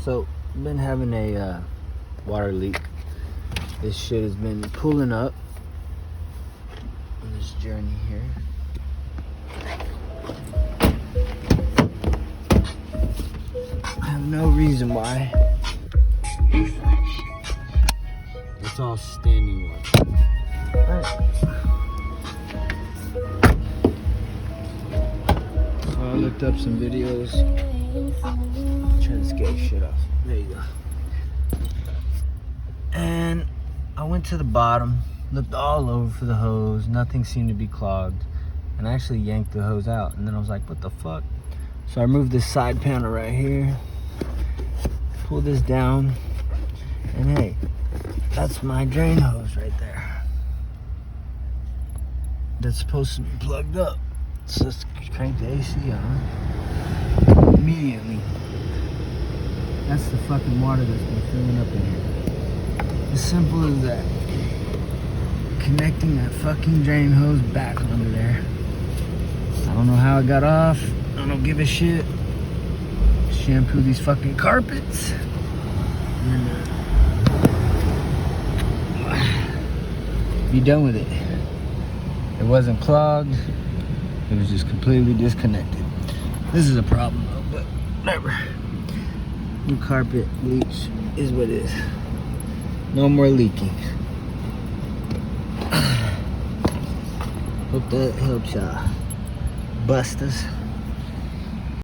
So, been having a water leak. This shit has been pulling up on this journey here. I have no reason why. It's all standing water. So I looked up some videos. Try to scare shit off. There you go. And I went to the bottom, looked all over for the hose. Nothing seemed to be clogged. And I actually yanked the hose out. And then I was like, what the fuck? So I removed this side panel right here. Pull this down. And hey, that's my drain hose right there. That's supposed to be plugged up. So let's crank the AC on. Immediately. That's the fucking water that's been filling up in here. As simple as that. Connecting that fucking drain hose back onto there. I don't know how it got off. I don't give a shit. Shampoo these fucking carpets. And be done with it. It wasn't clogged. It was just completely disconnected. This is a problem though, but whatever. New carpet leaks is what it is. No more leaking. Hope that helps y'all. Busters.